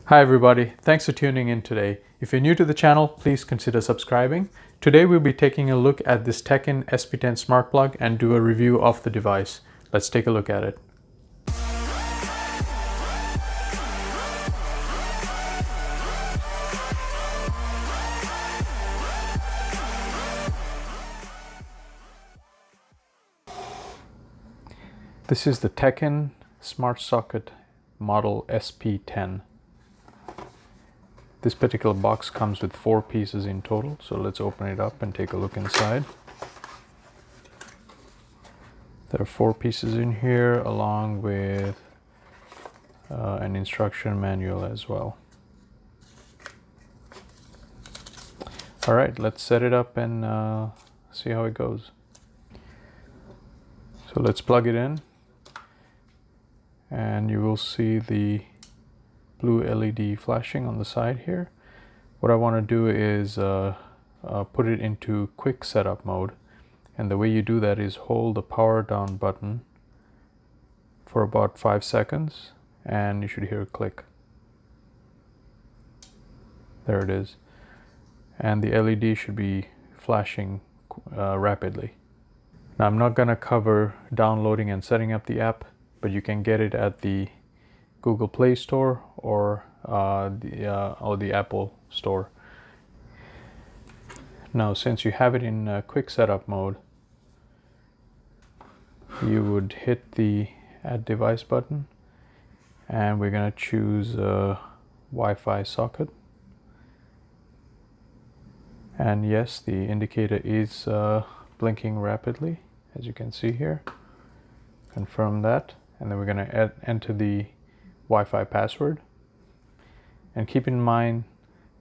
Hi everybody, thanks for tuning in today. If you're new to the channel, please consider subscribing. Today we'll be taking a look at this Teckin SP10 smart plug and do a review of the device. Let's take a look at it. This is the Teckin Smart Socket model SP10. This particular box comes with 4 pieces in total, so let's open it up and take a look inside. There are 4 pieces in here along with an instruction manual as well. Alright, let's set it up and see how it goes. So let's plug it in and you will see the blue LED flashing on the side here. What I want to do is put it into quick setup mode, and the way you do that is hold the power down button for about 5 seconds and you should hear a click. There it is, and the LED should be flashing rapidly. Now I'm not going to cover downloading and setting up the app, but you can get it at the Google Play Store or the Apple Store. Now, since you have it in quick setup mode, you would hit the Add Device button, and we're going to choose Wi-Fi socket. And yes, the indicator is blinking rapidly, as you can see here. Confirm that, and then we're going to enter the Wi-Fi password. And keep in mind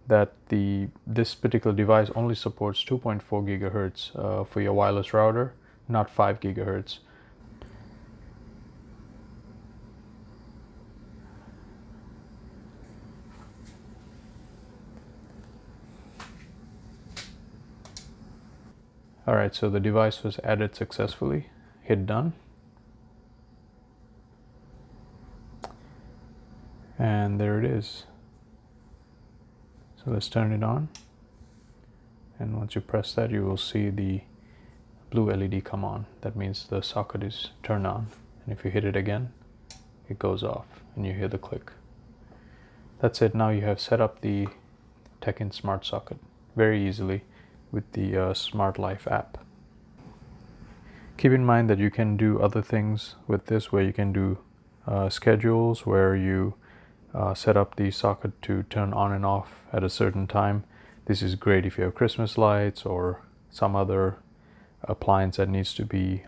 that this particular device only supports 2.4 gigahertz for your wireless router, not 5 gigahertz. Alright, so the device was added successfully. Hit done. And there it is. So let's turn it on, and once you press that, you will see the blue LED come on. That means the socket is turned on, and if you hit it again, it goes off and you hear the click. That's it. Now you have set up the Teckin Smart Socket very easily with the Smart Life app. Keep in mind that you can do other things with this, where you can do schedules, where you set up the socket to turn on and off at a certain time. This is great if you have Christmas lights or some other appliance that needs to be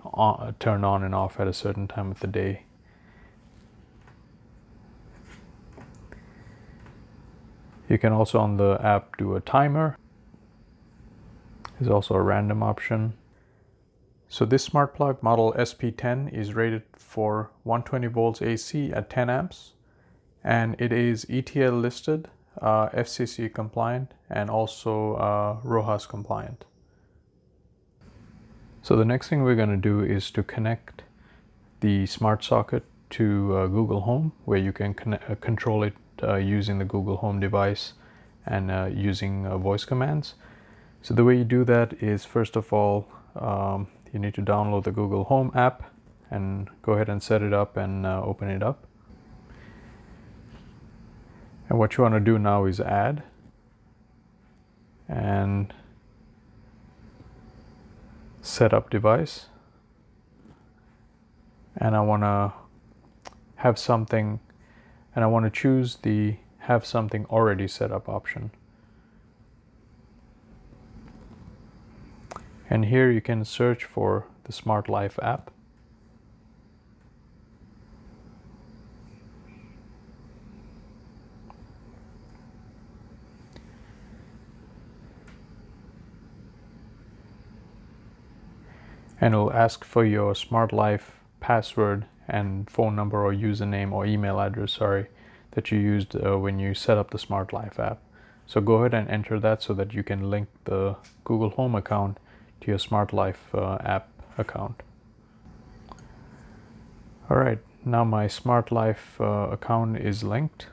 turned on and off at a certain time of the day. You can also on the app do a timer. There's also a random option. So this smart plug model SP10 is rated for 120 volts AC at 10 amps. And it is ETL listed, FCC compliant, and also RoHS compliant. So the next thing we're going to do is to connect the smart socket to Google Home, where you can control it using the Google Home device and using voice commands. So the way you do that is, first of all, you need to download the Google Home app and go ahead and set it up and open it up. And what you want to do now is add and set up device. And I want to have something, and I want to choose the have something already set up option. And here you can search for the Smart Life app. And it will ask for your Smart Life password and phone number or username or email address, that you used when you set up the Smart Life app. So go ahead and enter that so that you can link the Google Home account to your Smart Life app account. Alright, now my Smart Life account is linked.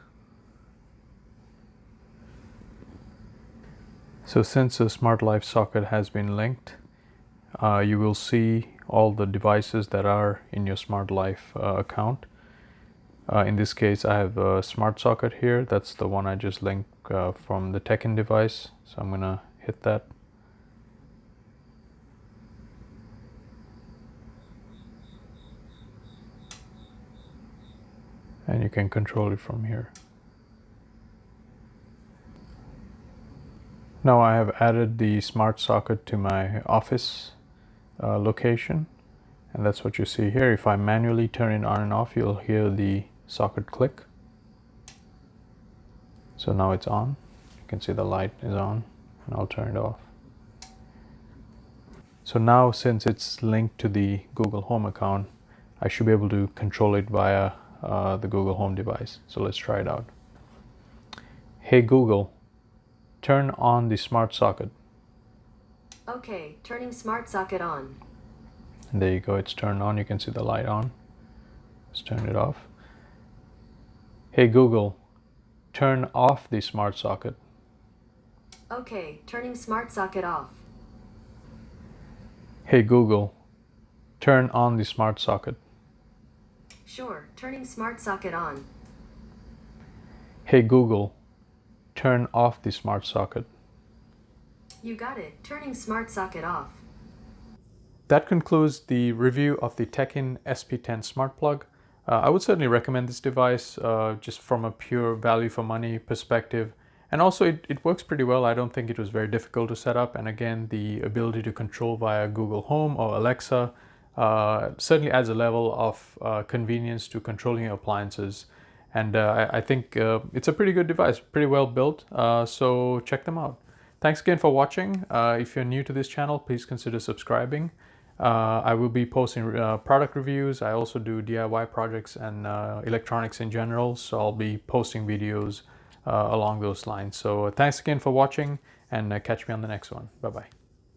So since the Smart Life socket has been linked, you will see all the devices that are in your Smart Life account. In this case, I have a smart socket here. That's the one I just linked from the Teckin device. So I'm gonna hit that. And you can control it from here. Now I have added the smart socket to my office location, and that's what you see here. If I manually turn it on and off, you'll hear the socket click. So now it's on. You can see the light is on, and I'll turn it off. So now, since it's linked to the Google Home account, I should be able to control it via the Google Home device. So let's try it out. Hey Google, turn on the smart socket. Okay, turning smart socket on. And there you go, it's turned on. You can see the light on. Let's turn it off. Hey Google, turn off the smart socket. Okay, turning smart socket off. Hey Google, turn on the smart socket. Sure, turning smart socket on. Hey Google, turn off the smart socket. You got it, turning smart socket off. That concludes the review of the Teckin SP10 Smart Plug. I would certainly recommend this device just from a pure value for money perspective. And also it works pretty well. I don't think it was very difficult to set up. And again, the ability to control via Google Home or Alexa certainly adds a level of convenience to controlling your appliances. And I think it's a pretty good device, pretty well built. So check them out. Thanks again for watching. If you're new to this channel, please consider subscribing. I will be posting product reviews. I also do DIY projects and electronics in general, so I'll be posting videos along those lines. So thanks again for watching, and catch me on the next one. Bye-bye.